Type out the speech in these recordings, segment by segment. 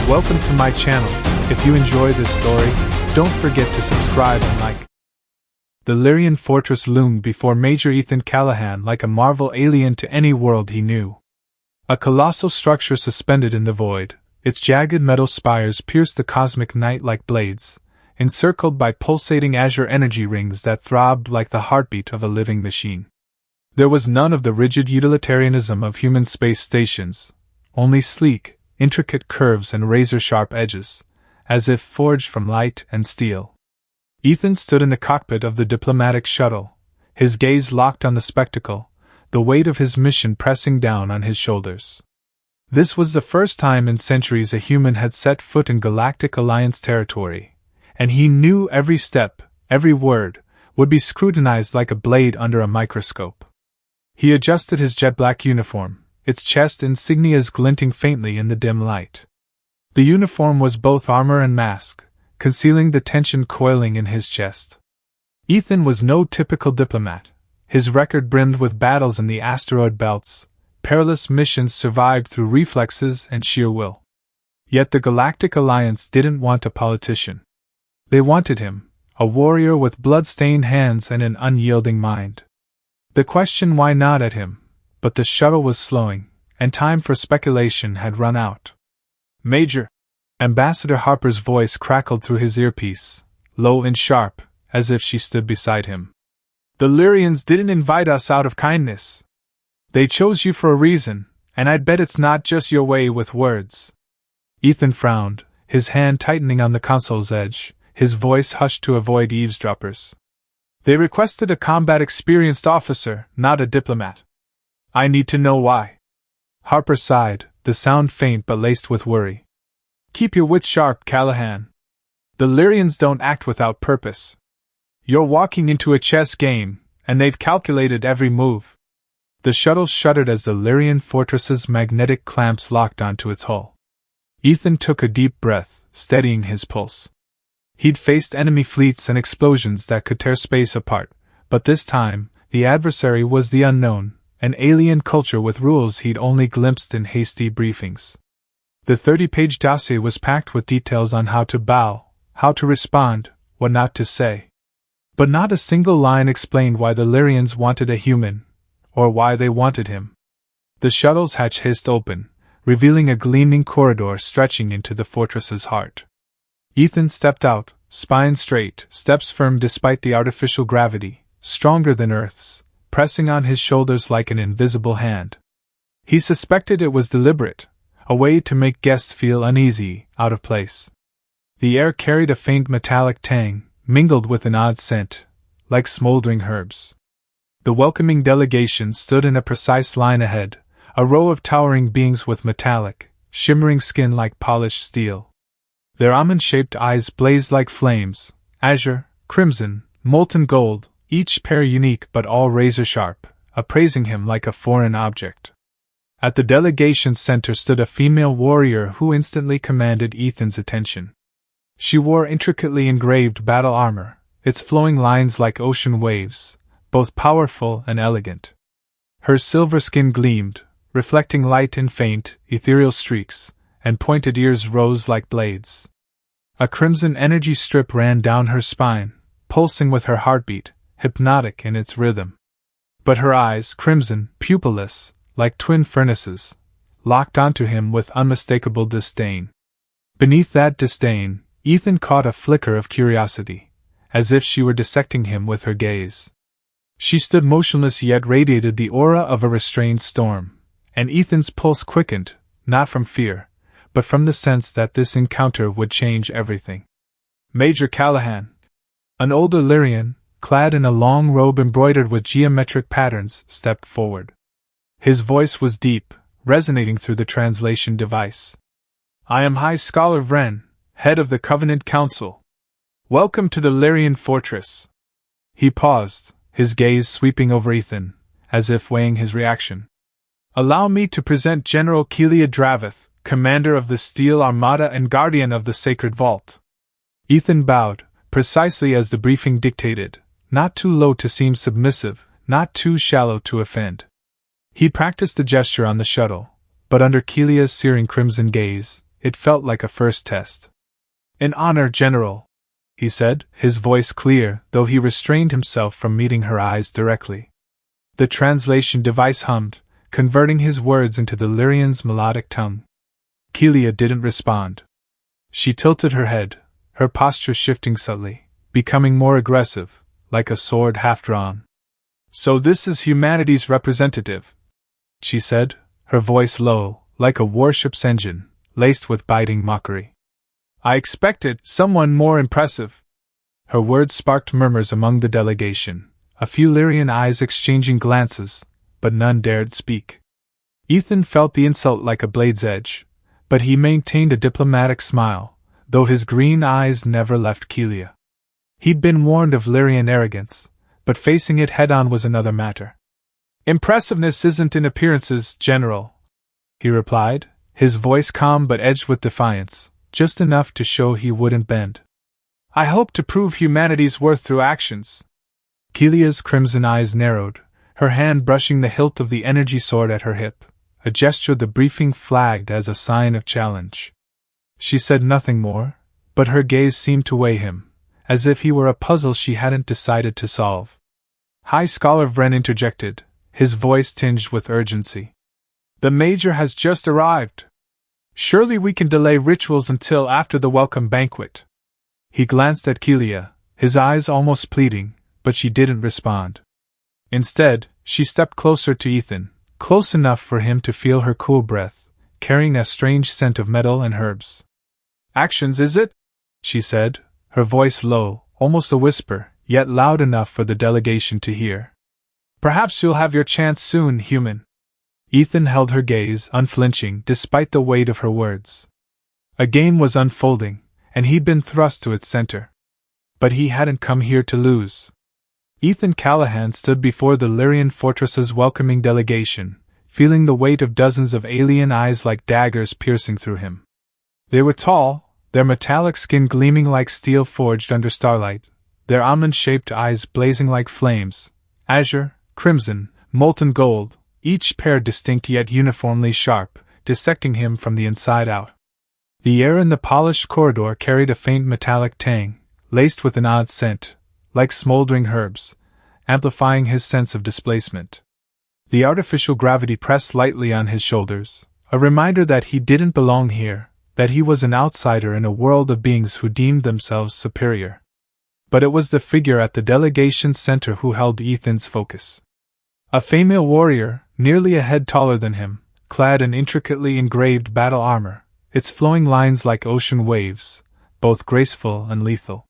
Welcome to my channel. If you enjoy this story, don't forget to subscribe and like. The Lyrion Fortress loomed before Major Ethan Callahan like a Marvel alien to any world he knew. A colossal structure suspended in the void, its jagged metal spires pierced the cosmic night like blades, encircled by pulsating azure energy rings that throbbed like the heartbeat of a living machine. There was none of the rigid utilitarianism of human space stations, only sleek, intricate curves and razor-sharp edges, as if forged from light and steel. Ethan stood in the cockpit of the diplomatic shuttle, his gaze locked on the spectacle, the weight of his mission pressing down on his shoulders. This was the first time in centuries a human had set foot in Galactic Alliance territory, and he knew every step, every word, would be scrutinized like a blade under a microscope. He adjusted his jet-black uniform, its chest insignias glinting faintly in the dim light. The uniform was both armor and mask, concealing the tension coiling in his chest. Ethan was no typical diplomat. His record brimmed with battles in the asteroid belts, perilous missions survived through reflexes and sheer will. Yet the Galactic Alliance didn't want a politician. They wanted him, a warrior with blood-stained hands and an unyielding mind. The question why not at him, but the shuttle was slowing, and time for speculation had run out. Major! Ambassador Harper's voice crackled through his earpiece, low and sharp, as if she stood beside him. The Lyrians didn't invite us out of kindness. They chose you for a reason, and I'd bet it's not just your way with words. Ethan frowned, his hand tightening on the console's edge, his voice hushed to avoid eavesdroppers. They requested a combat-experienced officer, not a diplomat. I need to know why. Harper sighed, the sound faint but laced with worry. Keep your wits sharp, Callahan. The Lyrians don't act without purpose. You're walking into a chess game, and they've calculated every move. The shuttle shuddered as the Lyrion Fortress's magnetic clamps locked onto its hull. Ethan took a deep breath, steadying his pulse. He'd faced enemy fleets and explosions that could tear space apart, but this time, the adversary was the unknown, an alien culture with rules he'd only glimpsed in hasty briefings. The 30-page dossier was packed with details on how to bow, how to respond, what not to say. But not a single line explained why the Lyrians wanted a human, or why they wanted him. The shuttle's hatch hissed open, revealing a gleaming corridor stretching into the fortress's heart. Ethan stepped out, spine straight, steps firm despite the artificial gravity, stronger than Earth's, pressing on his shoulders like an invisible hand. He suspected it was deliberate, a way to make guests feel uneasy, out of place. The air carried a faint metallic tang, mingled with an odd scent, like smoldering herbs. The welcoming delegation stood in a precise line ahead, a row of towering beings with metallic, shimmering skin like polished steel. Their almond-shaped eyes blazed like flames, azure, crimson, molten gold, each pair unique but all razor-sharp, appraising him like a foreign object. At the delegation's center stood a female warrior who instantly commanded Ethan's attention. She wore intricately engraved battle armor, its flowing lines like ocean waves, both powerful and elegant. Her silver skin gleamed, reflecting light in faint, ethereal streaks, and pointed ears rose like blades. A crimson energy strip ran down her spine, pulsing with her heartbeat, hypnotic in its rhythm. But her eyes, crimson, pupilless, like twin furnaces, locked onto him with unmistakable disdain. Beneath that disdain, Ethan caught a flicker of curiosity, as if she were dissecting him with her gaze. She stood motionless yet radiated the aura of a restrained storm, and Ethan's pulse quickened, not from fear, but from the sense that this encounter would change everything. Major Callahan, an older Lyrion, clad in a long robe embroidered with geometric patterns, stepped forward. His voice was deep, resonating through the translation device. I am High Scholar Voryn, head of the Covenant Council. Welcome to the Lyrion Fortress. He paused, his gaze sweeping over Ethan, as if weighing his reaction. Allow me to present General Kaelia Draveth, commander of the Steel Armada and guardian of the Sacred Vault. Ethan bowed, precisely as the briefing dictated, not too low to seem submissive, not too shallow to offend. He practiced the gesture on the shuttle, but under Kaelia's searing crimson gaze, it felt like a first test. "In honor, General," he said, his voice clear, though he restrained himself from meeting her eyes directly. The translation device hummed, converting his words into the Lyrion's melodic tongue. Kaelia didn't respond. She tilted her head, her posture shifting subtly, becoming more aggressive, like a sword half-drawn. "So this is humanity's representative," she said, her voice low, like a warship's engine, laced with biting mockery. "I expected someone more impressive." Her words sparked murmurs among the delegation, a few Lyrion eyes exchanging glances, but none dared speak. Ethan felt the insult like a blade's edge, but he maintained a diplomatic smile, though his green eyes never left Kaelia. He'd been warned of Lyrion arrogance, but facing it head-on was another matter. "Impressiveness isn't in appearances, General," he replied, his voice calm but edged with defiance, just enough to show he wouldn't bend. "I hope to prove humanity's worth through actions." Kaelia's crimson eyes narrowed, her hand brushing the hilt of the energy sword at her hip, a gesture the briefing flagged as a sign of challenge. She said nothing more, but her gaze seemed to weigh him, as if he were a puzzle she hadn't decided to solve. High Scholar Voryn interjected, his voice tinged with urgency. "The Major has just arrived. Surely we can delay rituals until after the welcome banquet." He glanced at Kaelia, his eyes almost pleading, but she didn't respond. Instead, she stepped closer to Ethan, close enough for him to feel her cool breath, carrying a strange scent of metal and herbs. "Actions, is it?" she said, her voice low, almost a whisper, yet loud enough for the delegation to hear. "Perhaps you'll have your chance soon, human." Ethan held her gaze, unflinching despite the weight of her words. A game was unfolding, and he'd been thrust to its center. But he hadn't come here to lose. Ethan Callahan stood before the Lyrion Fortress's welcoming delegation, feeling the weight of dozens of alien eyes like daggers piercing through him. They were tall, their metallic skin gleaming like steel forged under starlight, their almond-shaped eyes blazing like flames, azure, crimson, molten gold, each pair distinct yet uniformly sharp, dissecting him from the inside out. The air in the polished corridor carried a faint metallic tang, laced with an odd scent, like smoldering herbs, amplifying his sense of displacement. The artificial gravity pressed lightly on his shoulders, a reminder that he didn't belong here, that he was an outsider in a world of beings who deemed themselves superior. But it was the figure at the delegation's center who held Ethan's focus. A female warrior, nearly a head taller than him, clad in intricately engraved battle armor, its flowing lines like ocean waves, both graceful and lethal.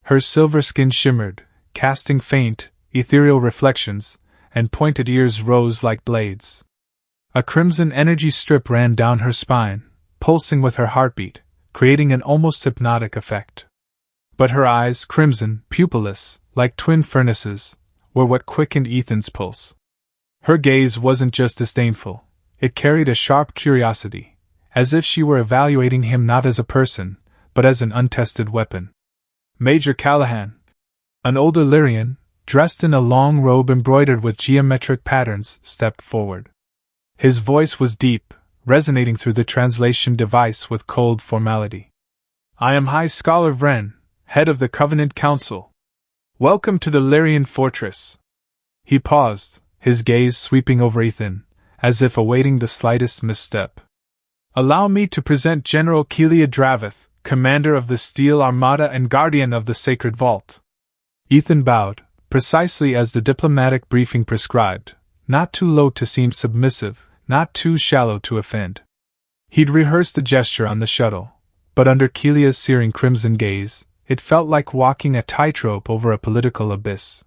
Her silver skin shimmered, casting faint, ethereal reflections, and pointed ears rose like blades. A crimson energy strip ran down her spine, pulsing with her heartbeat, creating an almost hypnotic effect. But her eyes, crimson, pupilless, like twin furnaces, were what quickened Ethan's pulse. Her gaze wasn't just disdainful, it carried a sharp curiosity, as if she were evaluating him not as a person, but as an untested weapon. "Major Callahan." An older Lyrion, dressed in a long robe embroidered with geometric patterns, stepped forward. His voice was deep, resonating through the translation device with cold formality. "I am High Scholar Voryn, head of the Covenant Council. Welcome to the Lyrion Fortress." He paused, his gaze sweeping over Ethan, as if awaiting the slightest misstep. "Allow me to present General Kaelia Draveth, Commander of the Steel Armada and Guardian of the Sacred Vault." Ethan bowed, precisely as the diplomatic briefing prescribed, not too low to seem submissive, not too shallow to offend. He'd rehearsed the gesture on the shuttle, but under Kaelia's searing crimson gaze, it felt like walking a tightrope over a political abyss.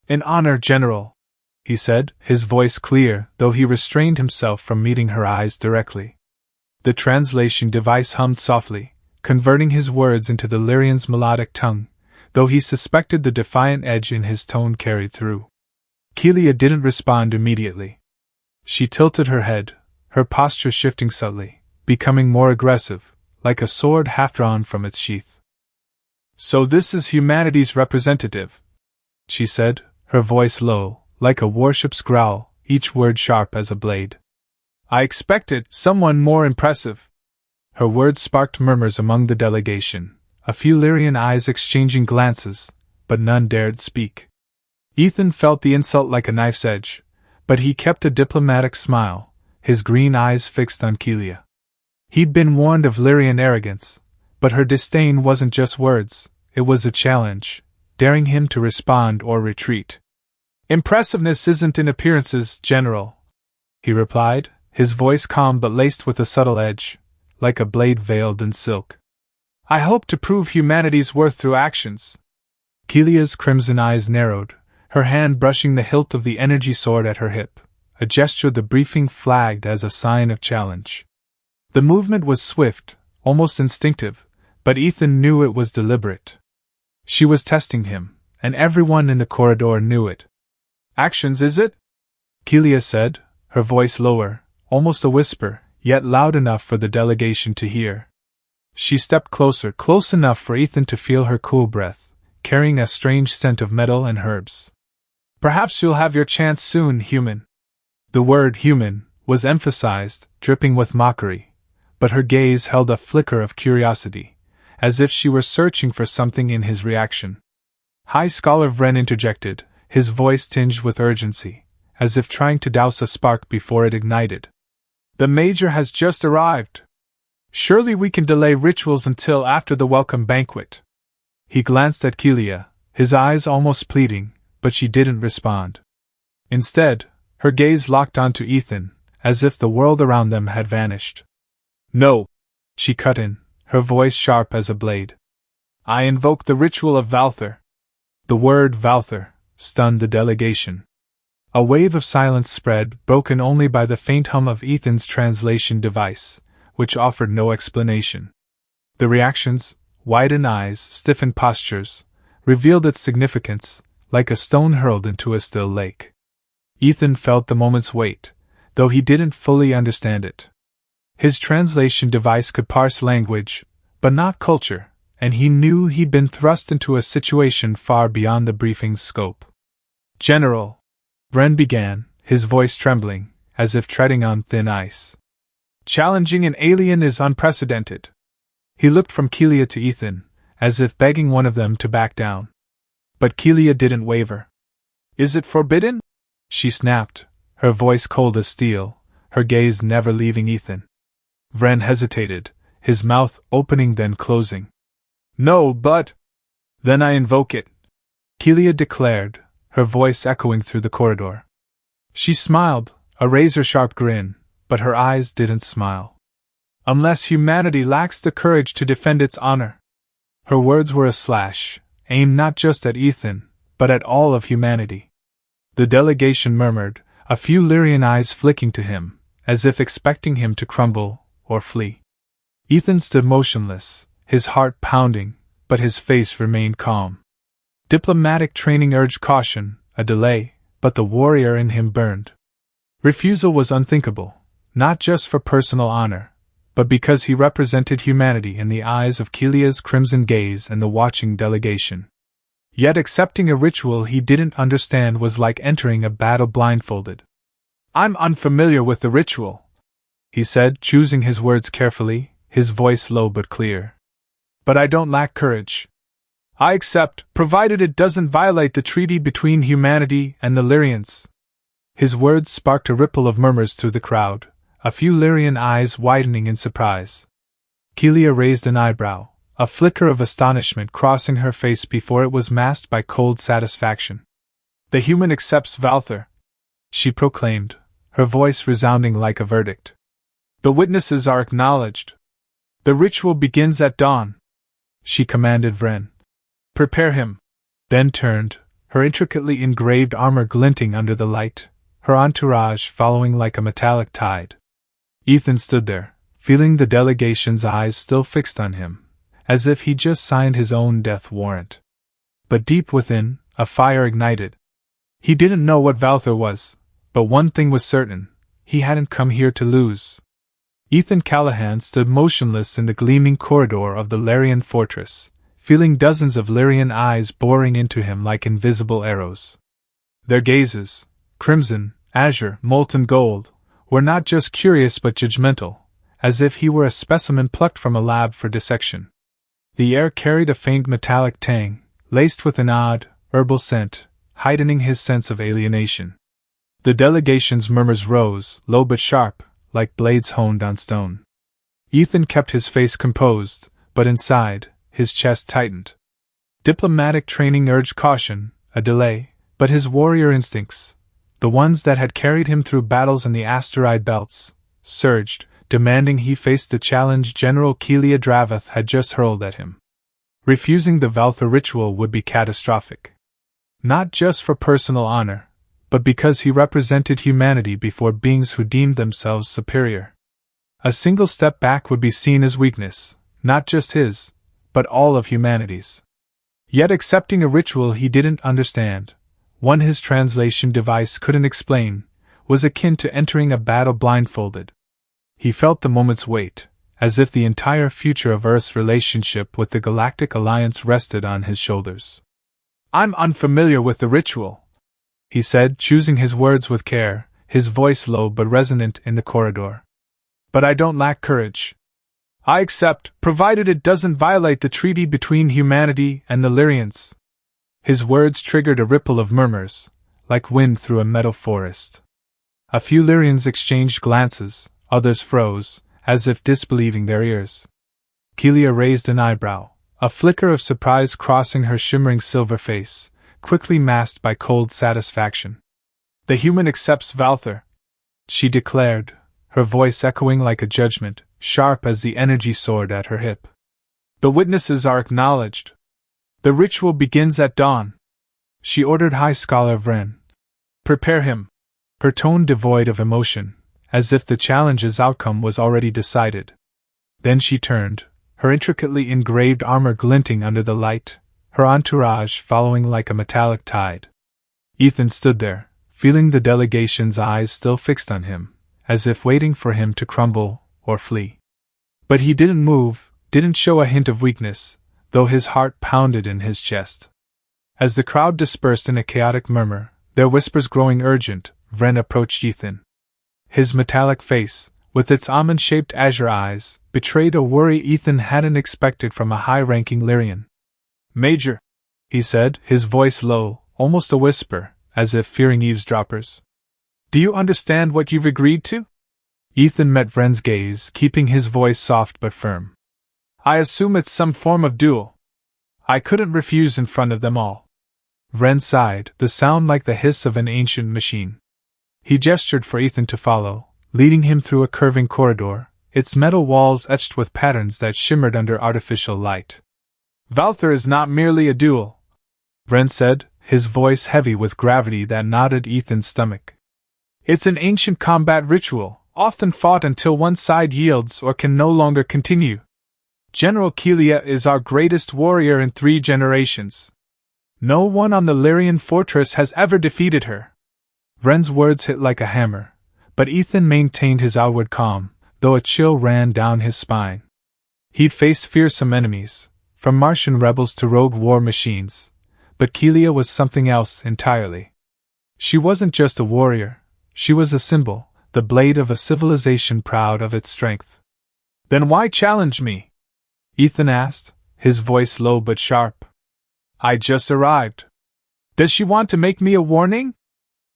"In honor, General," he said, his voice clear, though he restrained himself from meeting her eyes directly. The translation device hummed softly, converting his words into the Lyrion's melodic tongue, though he suspected the defiant edge in his tone carried through. Kaelia didn't respond immediately. She tilted her head, her posture shifting subtly, becoming more aggressive, like a sword half-drawn from its sheath. "So this is humanity's representative," she said, her voice low, like a warship's growl, each word sharp as a blade. "I expected someone more impressive." Her words sparked murmurs among the delegation, a few Lyrion eyes exchanging glances, but none dared speak. Ethan felt the insult like a knife's edge, but he kept a diplomatic smile, his green eyes fixed on Kaelia. He'd been warned of Lyrion arrogance, but her disdain wasn't just words, it was a challenge, daring him to respond or retreat. "Impressiveness isn't in appearances, General," he replied, his voice calm but laced with a subtle edge, like a blade veiled in silk. "I hope to prove humanity's worth through actions." Kaelia's crimson eyes narrowed, her hand brushing the hilt of the energy sword at her hip, a gesture the briefing flagged as a sign of challenge. The movement was swift, almost instinctive, but Ethan knew it was deliberate. She was testing him, and everyone in the corridor knew it. "Actions, is it?" Kaelia said, her voice lower, almost a whisper, yet loud enough for the delegation to hear. She stepped closer, close enough for Ethan to feel her cool breath, carrying a strange scent of metal and herbs. "Perhaps you'll have your chance soon, human." The word human was emphasized, dripping with mockery, but her gaze held a flicker of curiosity, as if she were searching for something in his reaction. High Scholar Voryn interjected, his voice tinged with urgency, as if trying to douse a spark before it ignited. "The Major has just arrived. Surely we can delay rituals until after the welcome banquet." He glanced at Kaelia, his eyes almost pleading, but she didn't respond. Instead, her gaze locked onto Ethan, as if the world around them had vanished. "No," she cut in, her voice sharp as a blade. "I invoke the ritual of Valthar." The word Valthar stunned the delegation. A wave of silence spread, broken only by the faint hum of Ethan's translation device, which offered no explanation. The reactions, widened eyes, stiffened postures, revealed its significance, like a stone hurled into a still lake. Ethan felt the moment's weight, though he didn't fully understand it. His translation device could parse language, but not culture, and he knew he'd been thrust into a situation far beyond the briefing's scope. "General," Voryn began, his voice trembling, as if treading on thin ice. "Challenging an alien is unprecedented." He looked from Kaelia to Ethan, as if begging one of them to back down. But Kaelia didn't waver. "Is it forbidden?" she snapped, her voice cold as steel, her gaze never leaving Ethan. Voryn hesitated, his mouth opening then closing. "No, but—" "Then I invoke it," Kaelia declared, her voice echoing through the corridor. She smiled, a razor-sharp grin, but her eyes didn't smile. "Unless humanity lacks the courage to defend its honor." Her words were a slash, aimed not just at Ethan, but at all of humanity. The delegation murmured, a few Lyrion eyes flicking to him, as if expecting him to crumble or flee. Ethan stood motionless, his heart pounding, but his face remained calm. Diplomatic training urged caution, a delay, but the warrior in him burned. Refusal was unthinkable, not just for personal honor, but because he represented humanity in the eyes of Kaelia's crimson gaze and the watching delegation. Yet accepting a ritual he didn't understand was like entering a battle blindfolded. "I'm unfamiliar with the ritual," he said, choosing his words carefully, his voice low but clear. "But I don't lack courage. I accept, provided it doesn't violate the treaty between humanity and the Lyrians." His words sparked a ripple of murmurs through the crowd, a few Lyrion eyes widening in surprise. Kaelia raised an eyebrow, a flicker of astonishment crossing her face before it was masked by cold satisfaction. "The human accepts Valthar," she proclaimed, her voice resounding like a verdict. "The witnesses are acknowledged. The ritual begins at dawn," she commanded Voryn. "Prepare him." Then turned, her intricately engraved armor glinting under the light, her entourage following like a metallic tide. Ethan stood there, feeling the delegation's eyes still fixed on him, as if he'd just signed his own death warrant. But deep within, a fire ignited. He didn't know what Valthar was, but one thing was certain, he hadn't come here to lose. Ethan Callahan stood motionless in the gleaming corridor of the Lyrion Fortress, feeling dozens of Lyrion eyes boring into him like invisible arrows. Their gazes, crimson, azure, molten gold, were not just curious but judgmental, as if he were a specimen plucked from a lab for dissection. The air carried a faint metallic tang, laced with an odd, herbal scent, heightening his sense of alienation. The delegation's murmurs rose, low but sharp, like blades honed on stone. Ethan kept his face composed, but inside, his chest tightened. Diplomatic training urged caution, a delay, but his warrior instincts, the ones that had carried him through battles in the asteroid belts, surged, demanding he face the challenge General Kaelia Draveth had just hurled at him. Refusing the Valthar ritual would be catastrophic. Not just for personal honor, but because he represented humanity before beings who deemed themselves superior. A single step back would be seen as weakness, not just his, but all of humanity's. Yet accepting a ritual he didn't understand, one his translation device couldn't explain, was akin to entering a battle blindfolded. He felt the moment's weight, as if the entire future of Earth's relationship with the Galactic Alliance rested on his shoulders. "I'm unfamiliar with the ritual," he said, choosing his words with care, his voice low but resonant in the corridor. "But I don't lack courage. I accept, provided it doesn't violate the treaty between humanity and the Lyrians." His words triggered a ripple of murmurs, like wind through a meadow forest. A few Lyrians exchanged glances, others froze, as if disbelieving their ears. Kaelia raised an eyebrow, a flicker of surprise crossing her shimmering silver face, quickly masked by cold satisfaction. "The human accepts Valthar," she declared, her voice echoing like a judgment, sharp as the energy sword at her hip. "The witnesses are acknowledged. The ritual begins at dawn." She ordered High Scholar Voryn. "Prepare him," her tone devoid of emotion, as if the challenge's outcome was already decided. Then she turned, her intricately engraved armor glinting under the light, her entourage following like a metallic tide. Ethan stood there, feeling the delegation's eyes still fixed on him, as if waiting for him to crumble or flee. But he didn't move, didn't show a hint of weakness, though his heart pounded in his chest. As the crowd dispersed in a chaotic murmur, their whispers growing urgent, Voryn approached Ethan. His metallic face, with its almond-shaped azure eyes, betrayed a worry Ethan hadn't expected from a high-ranking Lyrion. "Major," he said, his voice low, almost a whisper, as if fearing eavesdroppers. "Do you understand what you've agreed to?" Ethan met Voryn's gaze, keeping his voice soft but firm. "I assume it's some form of duel. I couldn't refuse in front of them all." Voryn sighed, the sound like the hiss of an ancient machine. He gestured for Ethan to follow, leading him through a curving corridor, its metal walls etched with patterns that shimmered under artificial light. "Valthar is not merely a duel," Voryn said, his voice heavy with gravity that knotted Ethan's stomach. "It's an ancient combat ritual, often fought until one side yields or can no longer continue. General Kaelia is our greatest warrior in 3 generations. No one on the Lyrion Fortress has ever defeated her." Voryn's words hit like a hammer, but Ethan maintained his outward calm, though a chill ran down his spine. He'd faced fearsome enemies, from Martian rebels to rogue war machines, but Kaelia was something else entirely. She wasn't just a warrior, she was a symbol, the blade of a civilization proud of its strength. "Then why challenge me?" Ethan asked, his voice low but sharp. "I just arrived. Does she want to make me a warning?"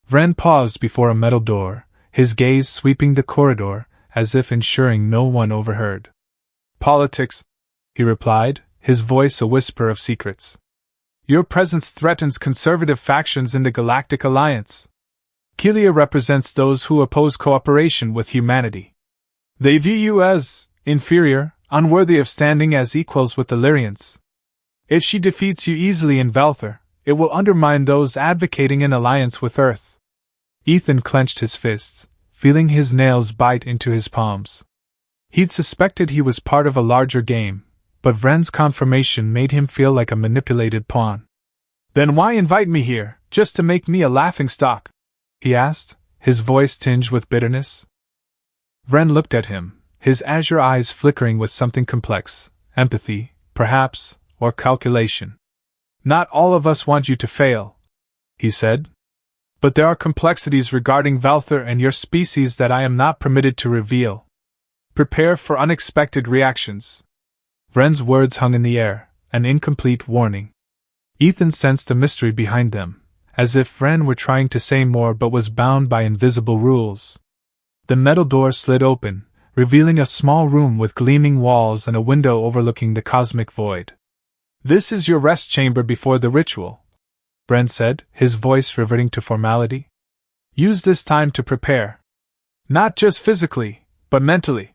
Voryn paused before a metal door, his gaze sweeping the corridor, as if ensuring no one overheard. "Politics," he replied, his voice a whisper of secrets. "Your presence threatens conservative factions in the Galactic Alliance. Kaelia represents those who oppose cooperation with humanity. They view you as inferior, unworthy of standing as equals with the Lyrians. If she defeats you easily in Valthar, it will undermine those advocating an alliance with Earth." Ethan clenched his fists, feeling his nails bite into his palms. He'd suspected he was part of a larger game, but Voryn's confirmation made him feel like a manipulated pawn. "Then why invite me here, just to make me a laughingstock?" he asked, his voice tinged with bitterness. Voryn looked at him, his azure eyes flickering with something complex, empathy, perhaps, or calculation. "Not all of us want you to fail," he said. "But there are complexities regarding Valthar and your species that I am not permitted to reveal. Prepare for unexpected reactions. Vren's words hung in the air, an incomplete warning. Ethan sensed a mystery behind them, as if Vren were trying to say more but was bound by invisible rules. The metal door slid open, revealing a small room with gleaming walls and a window overlooking the cosmic void. "This is your rest chamber before the ritual," Vren said, his voice reverting to formality. "Use this time to prepare. Not just physically, but mentally."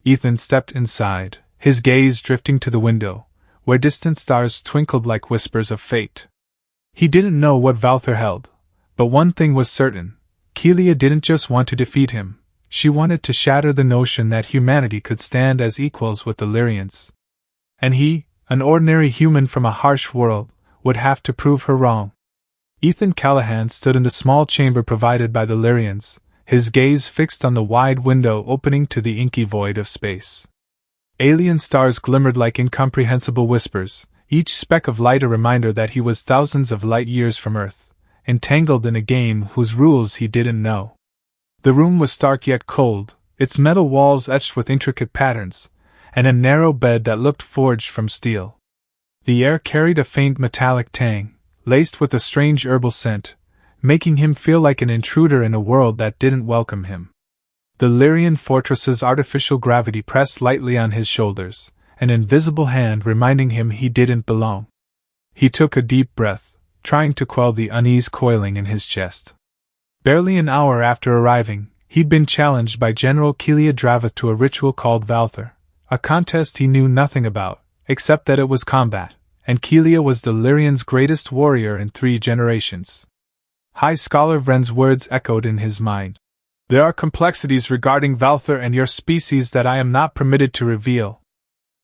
Ethan stepped inside, his gaze drifting to the window, where distant stars twinkled like whispers of fate. He didn't know what Valthar held, but one thing was certain: Kaelia didn't just want to defeat him, she wanted to shatter the notion that humanity could stand as equals with the Lyrians. And he, an ordinary human from a harsh world, would have to prove her wrong. Ethan Callahan stood in the small chamber provided by the Lyrians, his gaze fixed on the wide window opening to the inky void of space. Alien stars glimmered like incomprehensible whispers, each speck of light a reminder that he was thousands of light years from Earth, entangled in a game whose rules he didn't know. The room was stark yet cold, its metal walls etched with intricate patterns, and a narrow bed that looked forged from steel. The air carried a faint metallic tang, laced with a strange herbal scent, making him feel like an intruder in a world that didn't welcome him. The Lyrion Fortress's artificial gravity pressed lightly on his shoulders, an invisible hand reminding him he didn't belong. He took a deep breath, trying to quell the unease coiling in his chest. Barely an hour after arriving, he'd been challenged by General Kaelia Draveth to a ritual called Valthar, a contest he knew nothing about, except that it was combat, and Kaelia was the Lyrians' greatest warrior in 3 generations. High Scholar Vren's words echoed in his mind. "There are complexities regarding Valthar and your species that I am not permitted to reveal."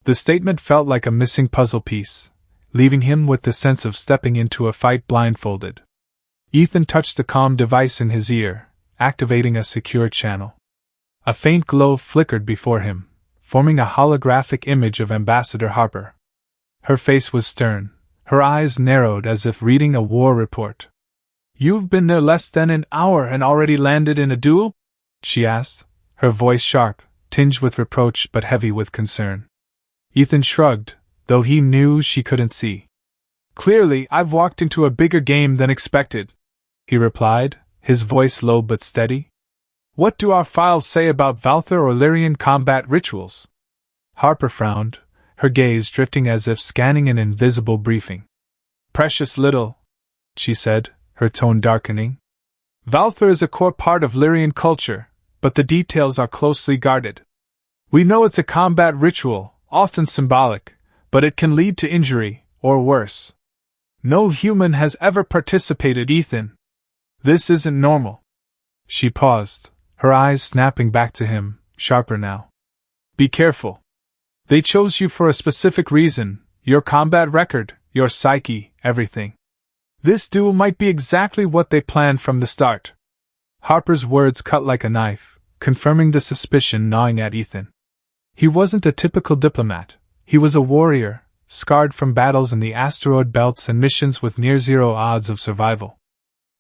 The statement felt like a missing puzzle piece, leaving him with the sense of stepping into a fight blindfolded. Ethan touched the comm device in his ear, activating a secure channel. A faint glow flickered before him, forming a holographic image of Ambassador Harper. Her face was stern, her eyes narrowed as if reading a war report. "You've been there less than an hour and already landed in a duel?" she asked, her voice sharp, tinged with reproach but heavy with concern. Ethan shrugged, though he knew she couldn't see. "Clearly, I've walked into a bigger game than expected," he replied, his voice low but steady. "What do our files say about Valthar or Lyrian combat rituals?" Harper frowned, her gaze drifting as if scanning an invisible briefing. "Precious little," she said, her tone darkening. "Valthar is a core part of Lyrian culture, but the details are closely guarded. We know it's a combat ritual, often symbolic, but it can lead to injury, or worse. No human has ever participated, Ethan. This isn't normal." She paused, her eyes snapping back to him, sharper now. "Be careful. They chose you for a specific reason, your combat record, your psyche, everything. This duel might be exactly what they planned from the start." Harper's words cut like a knife, confirming the suspicion gnawing at Ethan. He wasn't a typical diplomat, he was a warrior, scarred from battles in the asteroid belts and missions with near-zero odds of survival.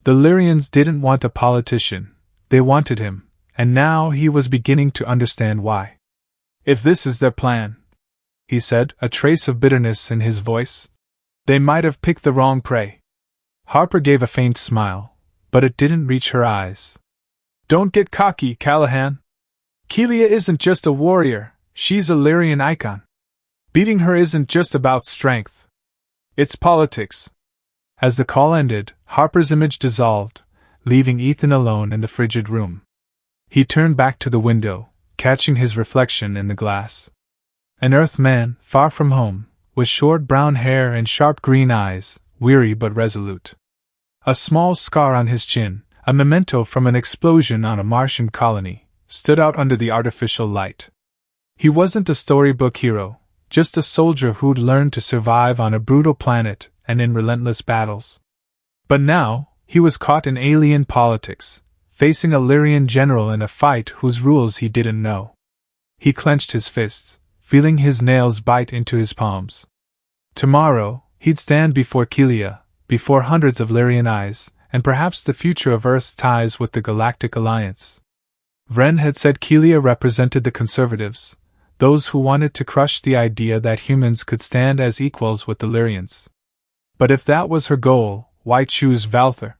The Lyrians didn't want a politician, they wanted him, and now he was beginning to understand why. "If this is their plan," he said, a trace of bitterness in his voice, "they might have picked the wrong prey." Harper gave a faint smile, but it didn't reach her eyes. "Don't get cocky, Callahan. Kaelia isn't just a warrior, she's a Lyrian icon. Beating her isn't just about strength. It's politics." As the call ended, Harper's image dissolved, leaving Ethan alone in the frigid room. He turned back to the window, catching his reflection in the glass. An Earthman, far from home, with short brown hair and sharp green eyes, weary but resolute. A small scar on his chin, a memento from an explosion on a Martian colony, stood out under the artificial light. He wasn't a storybook hero, just a soldier who'd learned to survive on a brutal planet and in relentless battles. But now, he was caught in alien politics, facing a Lyrian general in a fight whose rules he didn't know. He clenched his fists, feeling his nails bite into his palms. Tomorrow, he'd stand before Kaelia, before hundreds of Lyrian eyes, and perhaps the future of Earth's ties with the Galactic Alliance. Vren had said Kaelia represented the conservatives, those who wanted to crush the idea that humans could stand as equals with the Lyrians. But if that was her goal, why choose Valthar?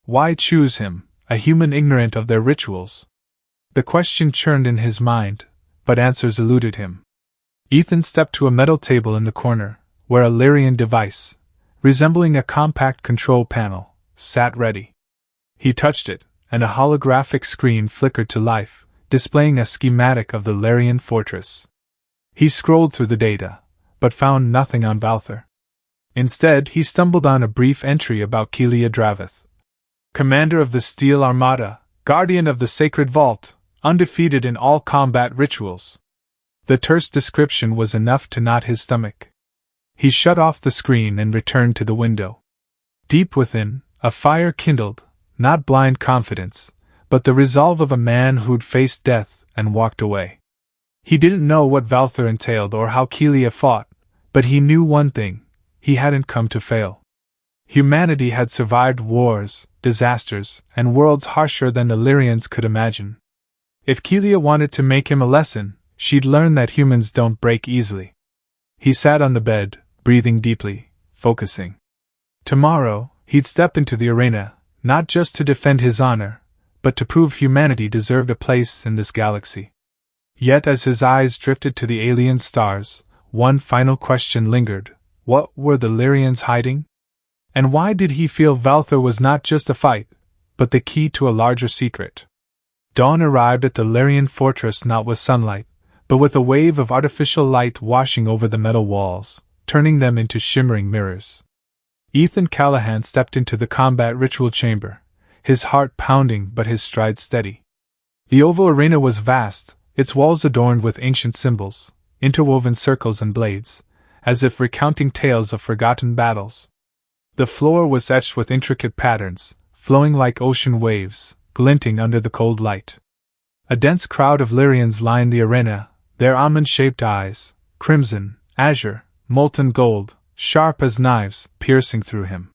Why choose him, a human ignorant of their rituals? The question churned in his mind, but answers eluded him. Ethan stepped to a metal table in the corner, where a Lyrion device, resembling a compact control panel, sat ready. He touched it, and a holographic screen flickered to life, displaying a schematic of the Lyrion Fortress. He scrolled through the data, but found nothing on Valthar. Instead, he stumbled on a brief entry about Kaelia Draveth, commander of the Steel Armada, guardian of the Sacred Vault, undefeated in all combat rituals. The terse description was enough to knot his stomach. He shut off the screen and returned to the window. Deep within, a fire kindled, not blind confidence, but the resolve of a man who'd faced death and walked away. He didn't know what Valthar entailed or how Kaelia fought, but he knew one thing: he hadn't come to fail. Humanity had survived wars, disasters, and worlds harsher than the Lyrians could imagine. If Kaelia wanted to make him a lesson, she'd learn that humans don't break easily. He sat on the bed, breathing deeply, focusing. Tomorrow, he'd step into the arena, not just to defend his honor, but to prove humanity deserved a place in this galaxy. Yet as his eyes drifted to the alien stars, one final question lingered: what were the Lyrians hiding? And why did he feel Valthar was not just a fight, but the key to a larger secret? Dawn arrived at the Lyrion Fortress not with sunlight, but with a wave of artificial light washing over the metal walls, turning them into shimmering mirrors. Ethan Callahan stepped into the combat ritual chamber, his heart pounding but his stride steady. The oval arena was vast, its walls adorned with ancient symbols, interwoven circles and blades, as if recounting tales of forgotten battles. The floor was etched with intricate patterns, flowing like ocean waves, glinting under the cold light. A dense crowd of Lyrians lined the arena, their almond-shaped eyes, crimson, azure, molten gold, sharp as knives, piercing through him.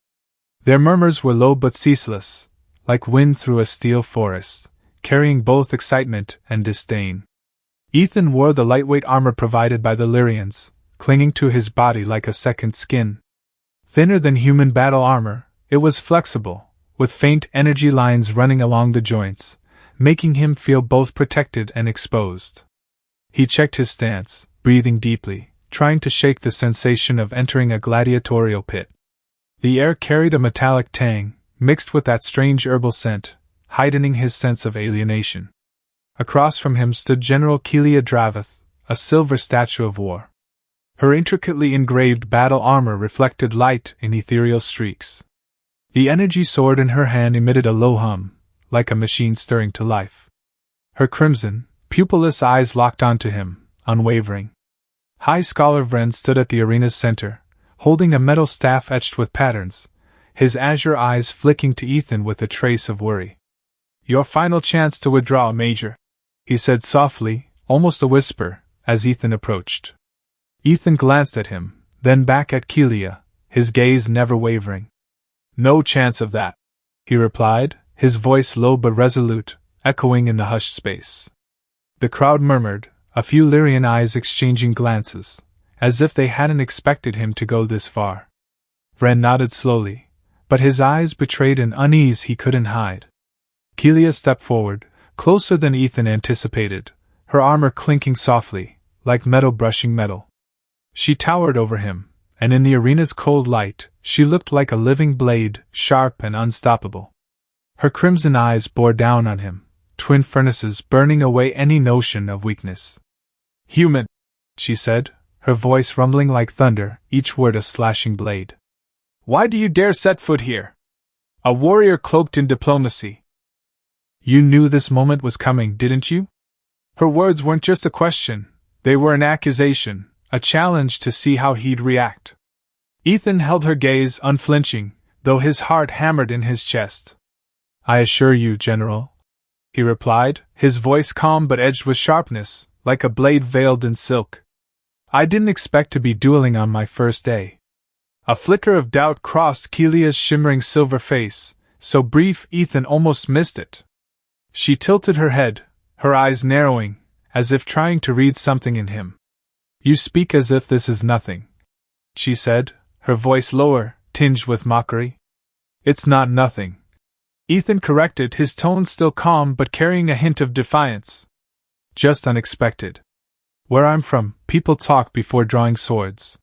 Their murmurs were low but ceaseless, like wind through a steel forest, carrying both excitement and disdain. Ethan wore the lightweight armor provided by the Lyrians, clinging to his body like a second skin. Thinner than human battle armor, it was flexible, with faint energy lines running along the joints, making him feel both protected and exposed. He checked his stance, breathing deeply, trying to shake the sensation of entering a gladiatorial pit. The air carried a metallic tang, mixed with that strange herbal scent, heightening his sense of alienation. Across from him stood General Kaelia Draveth, a silver statue of war. Her intricately engraved battle armor reflected light in ethereal streaks. The energy sword in her hand emitted a low hum, like a machine stirring to life. Her crimson, pupilless eyes locked onto him, unwavering. High Scholar Vren stood at the arena's center, holding a metal staff etched with patterns, his azure eyes flicking to Ethan with a trace of worry. "Your final chance to withdraw, Major," he said softly, almost a whisper, as Ethan approached. Ethan glanced at him, then back at Kaelia, his gaze never wavering. "No chance of that," he replied, his voice low but resolute, echoing in the hushed space. The crowd murmured, a few Lyrian eyes exchanging glances, as if they hadn't expected him to go this far. Vren nodded slowly, but his eyes betrayed an unease he couldn't hide. Kaelia stepped forward, closer than Ethan anticipated, her armor clinking softly, like metal brushing metal. She towered over him, and in the arena's cold light, she looked like a living blade, sharp and unstoppable. Her crimson eyes bore down on him, twin furnaces burning away any notion of weakness. "Human," she said, her voice rumbling like thunder, each word a slashing blade. "Why do you dare set foot here? A warrior cloaked in diplomacy." "You knew this moment was coming, didn't you?" Her words weren't just a question, they were an accusation, a challenge to see how he'd react. Ethan held her gaze unflinching, though his heart hammered in his chest. "I assure you, General," he replied, his voice calm but edged with sharpness, like a blade veiled in silk. "I didn't expect to be dueling on my first day." A flicker of doubt crossed Kaelia's shimmering silver face, so brief Ethan almost missed it. She tilted her head, her eyes narrowing, as if trying to read something in him. "You speak as if this is nothing," she said, her voice lower, tinged with mockery. "It's not nothing," Ethan corrected, his tone still calm but carrying a hint of defiance. "Just unexpected. Where I'm from, people talk before drawing swords."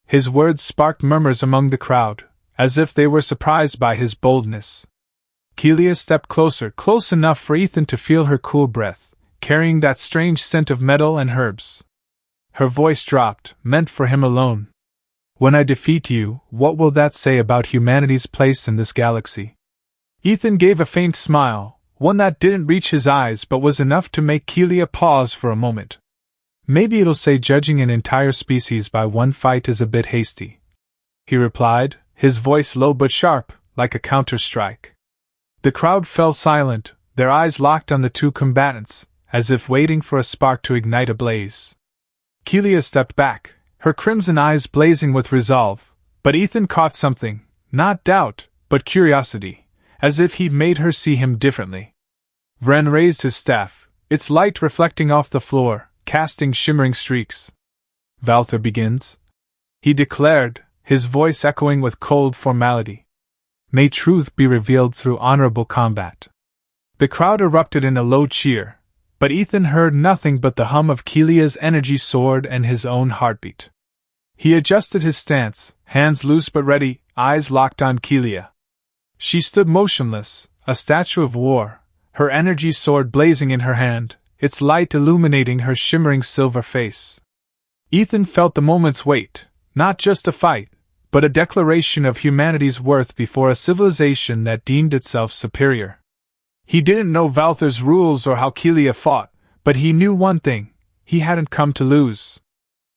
His words sparked murmurs among the crowd, as if they were surprised by his boldness. Kaelia stepped closer, close enough for Ethan to feel her cool breath, carrying that strange scent of metal and herbs. Her voice dropped, meant for him alone. "When I defeat you, what will that say about humanity's place in this galaxy?" Ethan gave a faint smile, one that didn't reach his eyes but was enough to make Kaelia pause for a moment. "Maybe it'll say judging an entire species by one fight is a bit hasty," he replied, his voice low but sharp, like a counter-strike. The crowd fell silent, their eyes locked on the two combatants, as if waiting for a spark to ignite a blaze. Kaelia stepped back, her crimson eyes blazing with resolve, but Ethan caught something, not doubt, but curiosity, as if he'd made her see him differently. Voryn raised his staff, its light reflecting off the floor, casting shimmering streaks. "Valthar begins," he declared, his voice echoing with cold formality. "May truth be revealed through honorable combat." The crowd erupted in a low cheer, but Ethan heard nothing but the hum of Kaelia's energy sword and his own heartbeat. He adjusted his stance, hands loose but ready, eyes locked on Kaelia. She stood motionless, a statue of war, her energy sword blazing in her hand, its light illuminating her shimmering silver face. Ethan felt the moment's weight, not just a fight, but a declaration of humanity's worth before a civilization that deemed itself superior. He didn't know Valthar's rules or how Kaelia fought, but he knew one thing: he hadn't come to lose.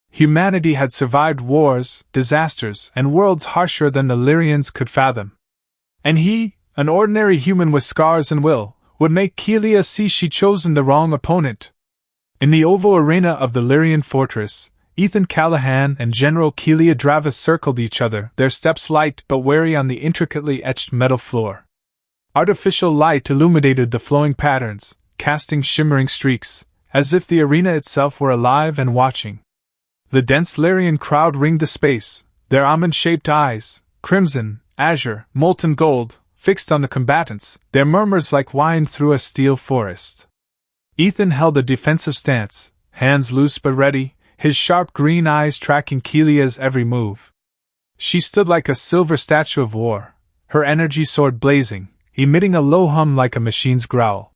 Humanity had survived wars, disasters, and worlds harsher than the Lyrians could fathom. And he, an ordinary human with scars and will, would make Kaelia see she'd chosen the wrong opponent. In the oval arena of the Lyrion Fortress, Ethan Callahan and General Kaelia Draveth circled each other, their steps light but wary on the intricately etched metal floor. Artificial light illuminated the flowing patterns, casting shimmering streaks, as if the arena itself were alive and watching. The dense Lyrion crowd ringed the space, their almond-shaped eyes, crimson, azure, molten gold, fixed on the combatants, their murmurs like wine through a steel forest. Ethan held a defensive stance, hands loose but ready, his sharp green eyes tracking Kaelia's every move. She stood like a silver statue of war, her energy sword blazing, emitting a low hum like a machine's growl.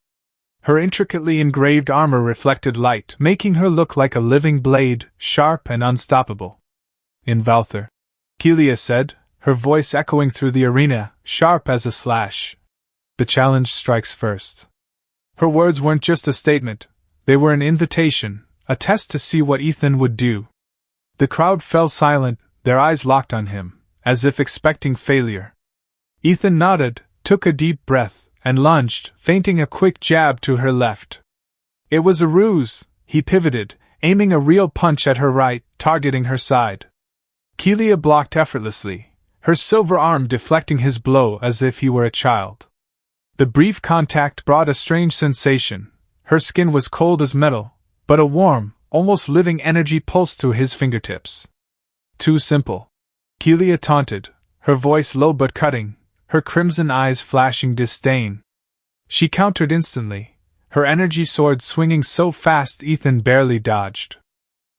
Her intricately engraved armor reflected light, making her look like a living blade, sharp and unstoppable. "In Valthar," Kaelia said, her voice echoing through the arena, sharp as a slash. "The challenge strikes first." Her words weren't just a statement, they were an invitation, a test to see what Ethan would do. The crowd fell silent, their eyes locked on him, as if expecting failure. Ethan nodded, took a deep breath, and lunged, feinting a quick jab to her left. It was a ruse, he pivoted, aiming a real punch at her right, targeting her side. Kaelia blocked effortlessly, her silver arm deflecting his blow as if he were a child. The brief contact brought a strange sensation. Her skin was cold as metal, but a warm, almost living energy pulsed through his fingertips. "Too simple," Kaelia taunted, her voice low but cutting, her crimson eyes flashing disdain. She countered instantly, her energy sword swinging so fast Ethan barely dodged.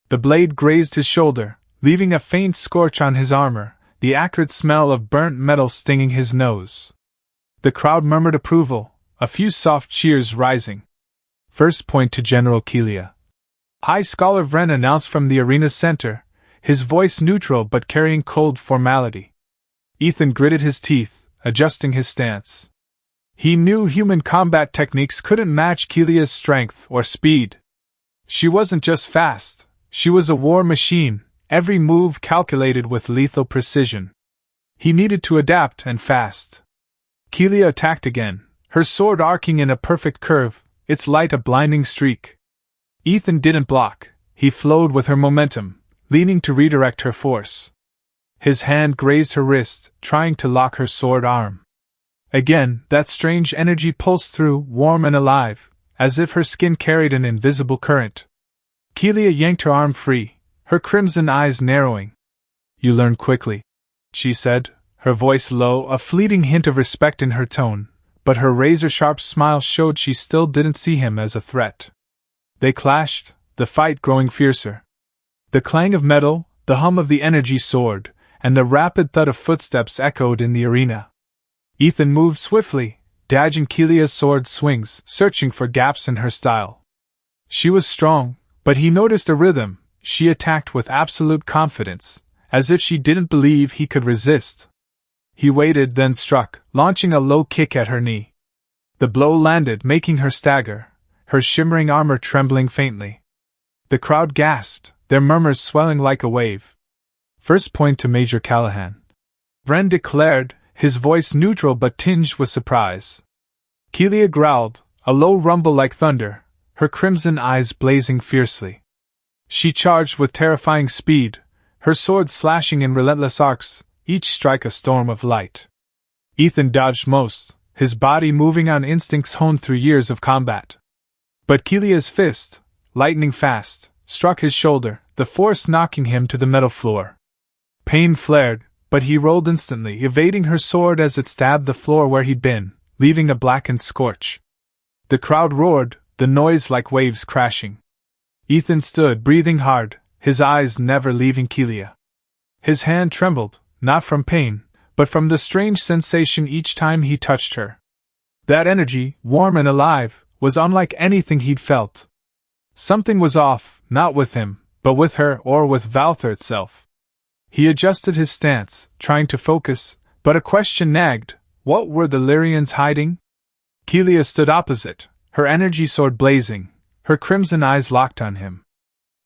The blade grazed his shoulder, leaving a faint scorch on his armor, the acrid smell of burnt metal stinging his nose. The crowd murmured approval, a few soft cheers rising. "First point to General Kaelia," High Scholar Voryn announced from the arena's center, his voice neutral but carrying cold formality. Ethan gritted his teeth, adjusting his stance. He knew human combat techniques couldn't match Kaelia's strength or speed. She wasn't just fast, she was a war machine, every move calculated with lethal precision. He needed to adapt, and fast. Kaelia attacked again, her sword arcing in a perfect curve, its light a blinding streak. Ethan didn't block, he flowed with her momentum, leaning to redirect her force. His hand grazed her wrist, trying to lock her sword arm. Again, that strange energy pulsed through, warm and alive, as if her skin carried an invisible current. Kaelia yanked her arm free, her crimson eyes narrowing. "You learn quickly," she said, her voice low, a fleeting hint of respect in her tone, but her razor-sharp smile showed she still didn't see him as a threat. They clashed, the fight growing fiercer. The clang of metal, the hum of the energy sword, and the rapid thud of footsteps echoed in the arena. Ethan moved swiftly, dodging Kaelia's sword swings, searching for gaps in her style. She was strong, but he noticed a rhythm. She attacked with absolute confidence, as if she didn't believe he could resist. He waited, then struck, launching a low kick at her knee. The blow landed, making her stagger, her shimmering armor trembling faintly. The crowd gasped, their murmurs swelling like a wave. "First point to Major Callahan," Voryn declared, his voice neutral but tinged with surprise. Kaelia growled, a low rumble like thunder, her crimson eyes blazing fiercely. She charged with terrifying speed, her sword slashing in relentless arcs, each strike a storm of light. Ethan dodged most, his body moving on instincts honed through years of combat. But Kaelia's fist, lightning fast, struck his shoulder, the force knocking him to the metal floor. Pain flared, but he rolled instantly, evading her sword as it stabbed the floor where he'd been, leaving a blackened scorch. The crowd roared, the noise like waves crashing. Ethan stood, breathing hard, his eyes never leaving Kaelia. His hand trembled, not from pain, but from the strange sensation each time he touched her. That energy, warm and alive, was unlike anything he'd felt. Something was off, not with him, but with her or with Valthar itself. He adjusted his stance, trying to focus, but a question nagged. What were the Lyrians hiding? Kaelia stood opposite, her energy sword blazing, her crimson eyes locked on him.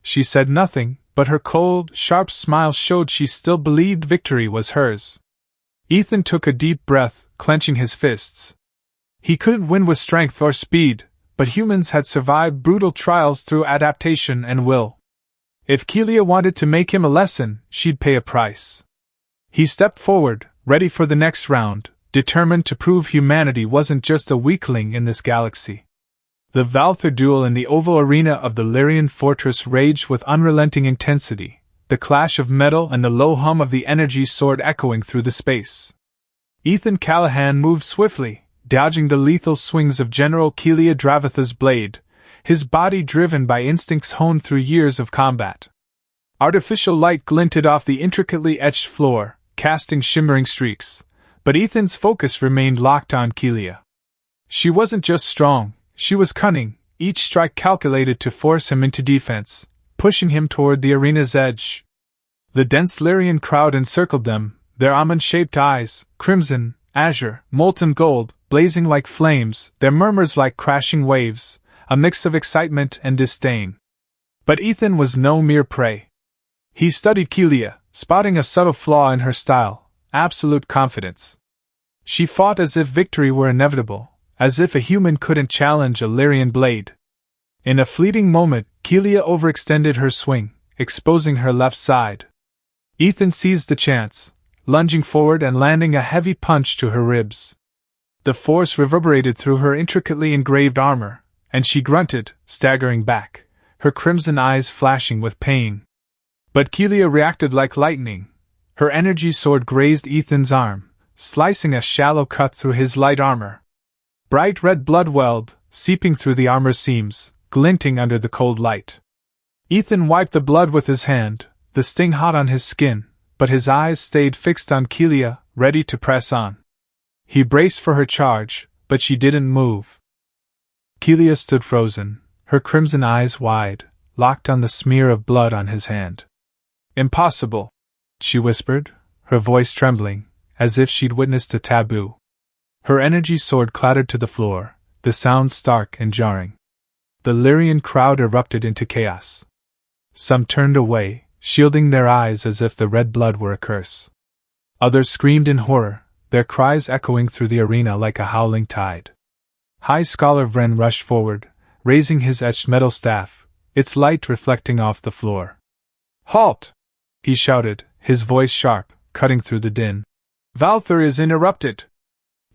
She said nothing, but her cold, sharp smile showed she still believed victory was hers. Ethan took a deep breath, clenching his fists. He couldn't win with strength or speed, but humans had survived brutal trials through adaptation and will. If Kaelia wanted to make him a lesson, she'd pay a price. He stepped forward, ready for the next round, determined to prove humanity wasn't just a weakling in this galaxy. The Valthar duel in the oval arena of the Lyrion Fortress raged with unrelenting intensity, the clash of metal and the low hum of the energy sword echoing through the space. Ethan Callahan moved swiftly, dodging the lethal swings of General Kaelia Draveth's blade, his body driven by instincts honed through years of combat. Artificial light glinted off the intricately etched floor, casting shimmering streaks, but Ethan's focus remained locked on Kaelia. She wasn't just strong, she was cunning, each strike calculated to force him into defense, pushing him toward the arena's edge. The dense Lyrian crowd encircled them, their almond-shaped eyes, crimson, azure, molten gold, blazing like flames, their murmurs like crashing waves, a mix of excitement and disdain. But Ethan was no mere prey. He studied Kaelia, spotting a subtle flaw in her style, absolute confidence. She fought as if victory were inevitable, as if a human couldn't challenge a Lyrian blade. In a fleeting moment, Kaelia overextended her swing, exposing her left side. Ethan seized the chance, lunging forward and landing a heavy punch to her ribs. The force reverberated through her intricately engraved armor, and she grunted, staggering back, her crimson eyes flashing with pain. But Kaelia reacted like lightning. Her energy sword grazed Ethan's arm, slicing a shallow cut through his light armor. Bright red blood welled, seeping through the armor seams, glinting under the cold light. Ethan wiped the blood with his hand, the sting hot on his skin, but his eyes stayed fixed on Kaelia, ready to press on. He braced for her charge, but she didn't move. Kaelia stood frozen, her crimson eyes wide, locked on the smear of blood on his hand. "Impossible," she whispered, her voice trembling, as if she'd witnessed a taboo. Her energy sword clattered to the floor, the sound stark and jarring. The Lyrian crowd erupted into chaos. Some turned away, shielding their eyes as if the red blood were a curse. Others screamed in horror, their cries echoing through the arena like a howling tide. High Scholar Voryn rushed forward, raising his etched metal staff, its light reflecting off the floor. "Halt!" he shouted, his voice sharp, cutting through the din. "Valthar is interrupted!"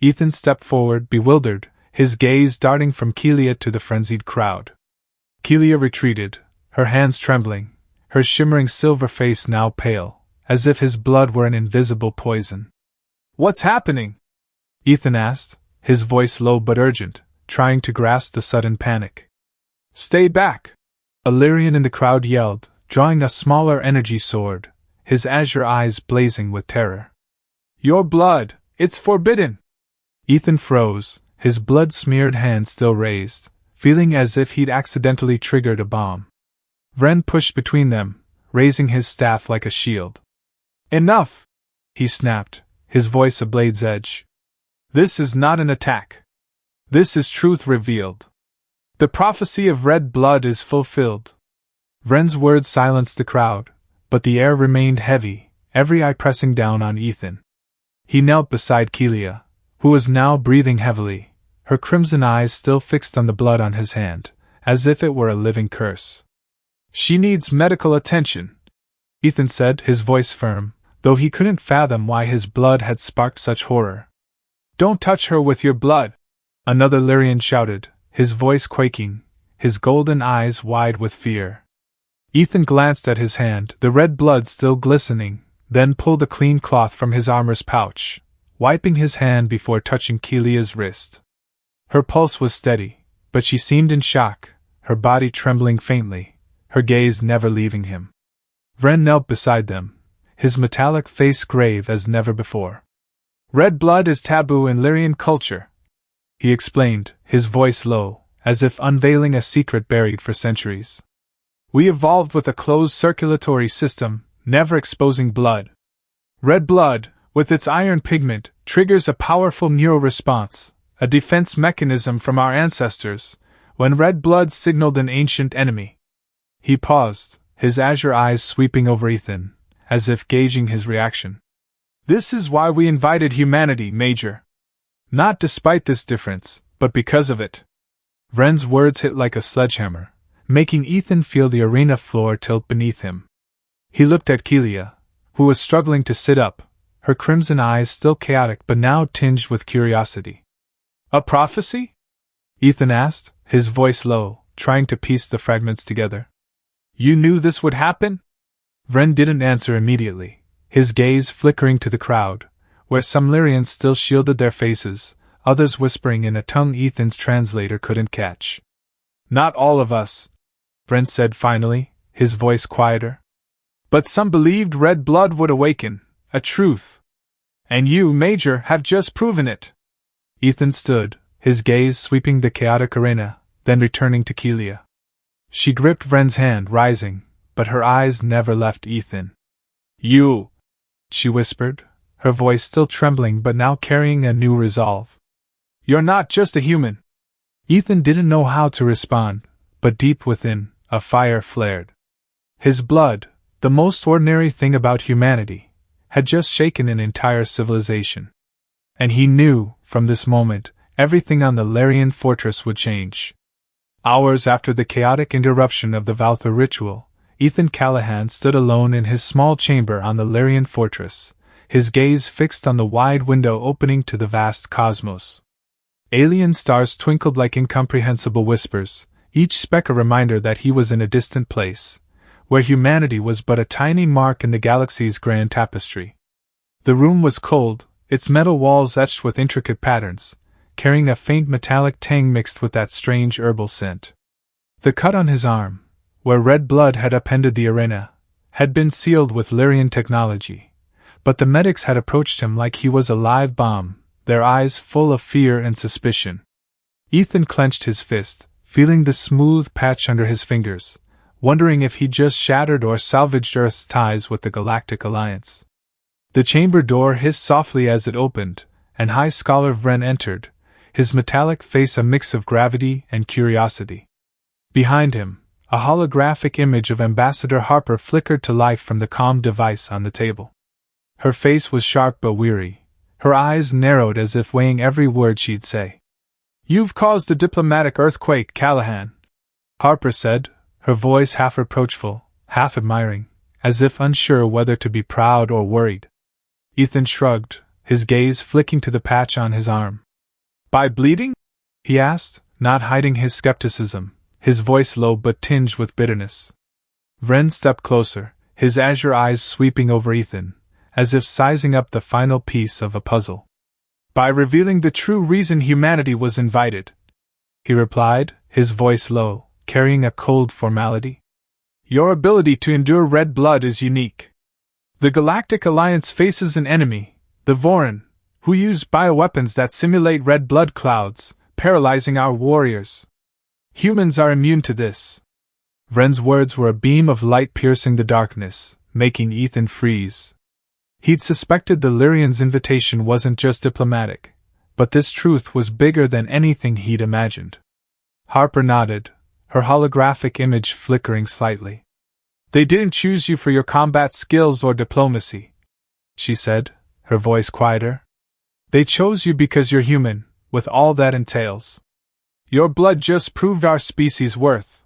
Ethan stepped forward, bewildered, his gaze darting from Kaelia to the frenzied crowd. Kaelia retreated, her hands trembling, her shimmering silver face now pale, as if his blood were an invisible poison. "What's happening?" Ethan asked, his voice low but urgent, trying to grasp the sudden panic. "Stay back!" a Lyrion in the crowd yelled, drawing a smaller energy sword, his azure eyes blazing with terror. "Your blood! It's forbidden!" Ethan froze, his blood-smeared hand still raised, feeling as if he'd accidentally triggered a bomb. Voryn pushed between them, raising his staff like a shield. "Enough!" he snapped, his voice a blade's edge. "This is not an attack. This is truth revealed. The prophecy of red blood is fulfilled." Voryn's words silenced the crowd, but the air remained heavy, every eye pressing down on Ethan. He knelt beside Kaelia, who was now breathing heavily, her crimson eyes still fixed on the blood on his hand, as if it were a living curse. "She needs medical attention," Ethan said, his voice firm, though he couldn't fathom why his blood had sparked such horror. "Don't touch her with your blood!" another Lyrion shouted, his voice quaking, his golden eyes wide with fear. Ethan glanced at his hand, the red blood still glistening, then pulled a clean cloth from his armor's pouch, wiping his hand before touching Kaelia's wrist. Her pulse was steady, but she seemed in shock, her body trembling faintly, her gaze never leaving him. Voryn knelt beside them, his metallic face grave as never before. "Red blood is taboo in Lyrion culture," he explained, his voice low, as if unveiling a secret buried for centuries. "We evolved with a closed circulatory system, never exposing blood. Red blood, with its iron pigment, triggers a powerful neural response, a defense mechanism from our ancestors, when red blood signaled an ancient enemy." He paused, his azure eyes sweeping over Ethan, as if gauging his reaction. "This is why we invited humanity, Major. Not despite this difference, but because of it." Voryn's words hit like a sledgehammer, making Ethan feel the arena floor tilt beneath him. He looked at Kaelia, who was struggling to sit up, her crimson eyes still chaotic but now tinged with curiosity. "A prophecy?" Ethan asked, his voice low, trying to piece the fragments together. "You knew this would happen?" Voryn didn't answer immediately, his gaze flickering to the crowd, where some Lyrians still shielded their faces, others whispering in a tongue Ethan's translator couldn't catch. "Not all of us," Voryn said finally, his voice quieter. "But some believed red blood would awaken, a truth. And you, Major, have just proven it." Ethan stood, his gaze sweeping the chaotic arena, then returning to Kaelia. She gripped Voryn's hand, rising, but her eyes never left Ethan. "You," she whispered, her voice still trembling but now carrying a new resolve. "You're not just a human." Ethan didn't know how to respond, but deep within, a fire flared. His blood, the most ordinary thing about humanity, had just shaken an entire civilization. And he knew, from this moment, everything on the Lyrion Fortress would change. Hours after the chaotic interruption of the Valthar ritual, Ethan Callahan stood alone in his small chamber on the Lyrion Fortress, his gaze fixed on the wide window opening to the vast cosmos. Alien stars twinkled like incomprehensible whispers, each speck a reminder that he was in a distant place, where humanity was but a tiny mark in the galaxy's grand tapestry. The room was cold, its metal walls etched with intricate patterns, carrying a faint metallic tang mixed with that strange herbal scent. The cut on his arm, where red blood had upended the arena, had been sealed with Lyrion technology, but the medics had approached him like he was a live bomb, their eyes full of fear and suspicion. Ethan clenched his fist, feeling the smooth patch under his fingers, wondering if he'd just shattered or salvaged Earth's ties with the Galactic Alliance. The chamber door hissed softly as it opened, and High Scholar Voryn entered, his metallic face a mix of gravity and curiosity. Behind him, a holographic image of Ambassador Harper flickered to life from the comm device on the table. Her face was sharp but weary, her eyes narrowed as if weighing every word she'd say. "You've caused a diplomatic earthquake, Callahan," Harper said, her voice half reproachful, half admiring, as if unsure whether to be proud or worried. Ethan shrugged, his gaze flicking to the patch on his arm. "By bleeding?" he asked, not hiding his skepticism, his voice low but tinged with bitterness. Vren stepped closer, his azure eyes sweeping over Ethan, as if sizing up the final piece of a puzzle. By revealing the true reason humanity was invited, he replied, his voice low, carrying a cold formality. Your ability to endure red blood is unique. The Galactic Alliance faces an enemy, the Voryn, who use bioweapons that simulate red blood clouds, paralyzing our warriors. Humans are immune to this. Vren's words were a beam of light piercing the darkness, making Ethan freeze. He'd suspected the Lyrion's invitation wasn't just diplomatic, but this truth was bigger than anything he'd imagined. Harper nodded, her holographic image flickering slightly. They didn't choose you for your combat skills or diplomacy, she said, her voice quieter. They chose you because you're human, with all that entails. Your blood just proved our species' worth.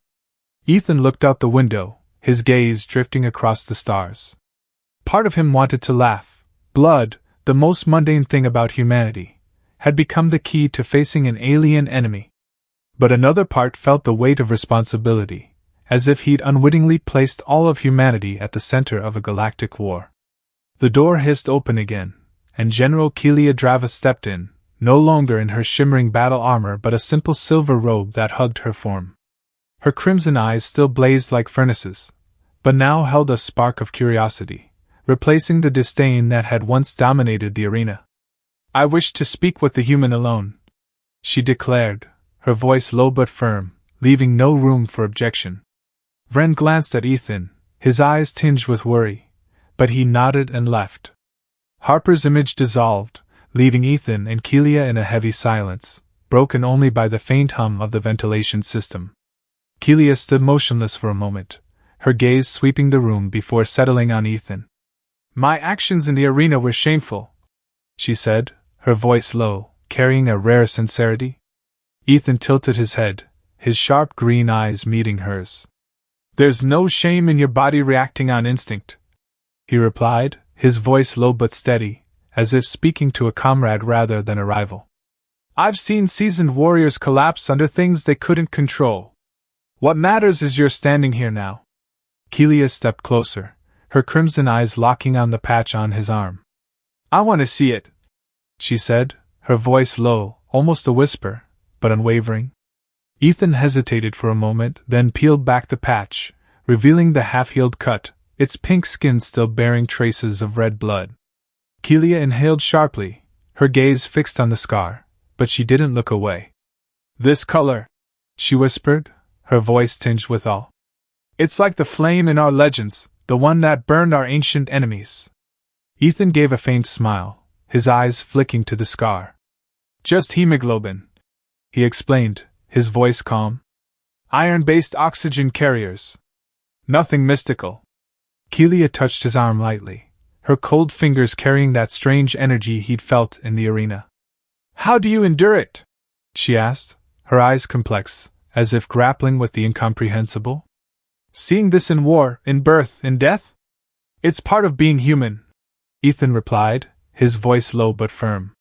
Ethan looked out the window, his gaze drifting across the stars. Part of him wanted to laugh. Blood, the most mundane thing about humanity, had become the key to facing an alien enemy. But another part felt the weight of responsibility, as if he'd unwittingly placed all of humanity at the center of a galactic war. The door hissed open again, and General Kaelia Draveth stepped in, no longer in her shimmering battle armor but a simple silver robe that hugged her form. Her crimson eyes still blazed like furnaces, but now held a spark of curiosity, replacing the disdain that had once dominated the arena. I wish to speak with the human alone, she declared, her voice low but firm, leaving no room for objection. Vren glanced at Ethan, his eyes tinged with worry, but he nodded and left. Harper's image dissolved, leaving Ethan and Kaelia in a heavy silence, broken only by the faint hum of the ventilation system. Kaelia stood motionless for a moment, her gaze sweeping the room before settling on Ethan. My actions in the arena were shameful, she said, her voice low, carrying a rare sincerity. Ethan tilted his head, his sharp green eyes meeting hers. There's no shame in your body reacting on instinct, he replied, his voice low but steady, as if speaking to a comrade rather than a rival. I've seen seasoned warriors collapse under things they couldn't control. What matters is you're standing here now. Kaelia stepped closer, her crimson eyes locking on the patch on his arm. I want to see it, she said, her voice low, almost a whisper, but unwavering. Ethan hesitated for a moment, then peeled back the patch, revealing the half-healed cut, its pink skin still bearing traces of red blood. Kaelia inhaled sharply, her gaze fixed on the scar, but she didn't look away. This color, she whispered, her voice tinged with awe. It's like the flame in our legends, the one that burned our ancient enemies. Ethan gave a faint smile, his eyes flicking to the scar. Just hemoglobin, he explained, his voice calm. Iron-based oxygen carriers. Nothing mystical. Kaelia touched his arm lightly, her cold fingers carrying that strange energy he'd felt in the arena. How do you endure it? She asked, her eyes complex, as if grappling with the incomprehensible. Seeing this in war, in birth, in death? It's part of being human, Ethan replied, his voice low but firm.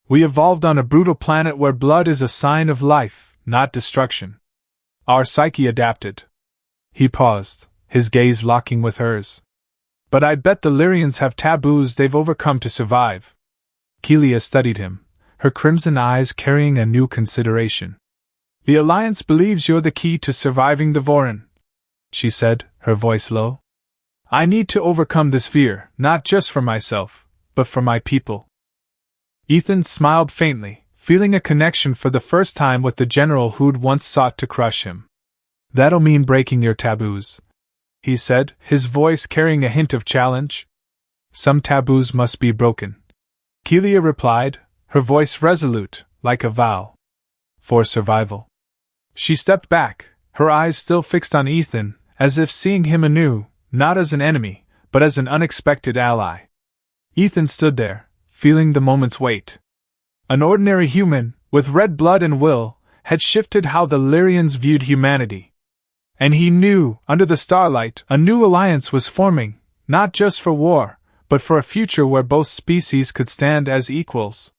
We evolved on a brutal planet where blood is a sign of life, not destruction. Our psyche adapted. He paused, his gaze locking with hers. But I'd bet the Lyrians have taboos they've overcome to survive. Kaelia studied him, her crimson eyes carrying a new consideration. The Alliance believes you're the key to surviving the Voryn, she said, her voice low. I need to overcome this fear, not just for myself, but for my people. Ethan smiled faintly, feeling a connection for the first time with the general who'd once sought to crush him. That'll mean breaking your taboos, he said, his voice carrying a hint of challenge. Some taboos must be broken, Kaelia replied, her voice resolute, like a vow. For survival. She stepped back, her eyes still fixed on Ethan, as if seeing him anew, not as an enemy, but as an unexpected ally. Ethan stood there, feeling the moment's weight. An ordinary human, with red blood and will, had shifted how the Lyrians viewed humanity. And he knew, under the starlight, a new alliance was forming, not just for war, but for a future where both species could stand as equals.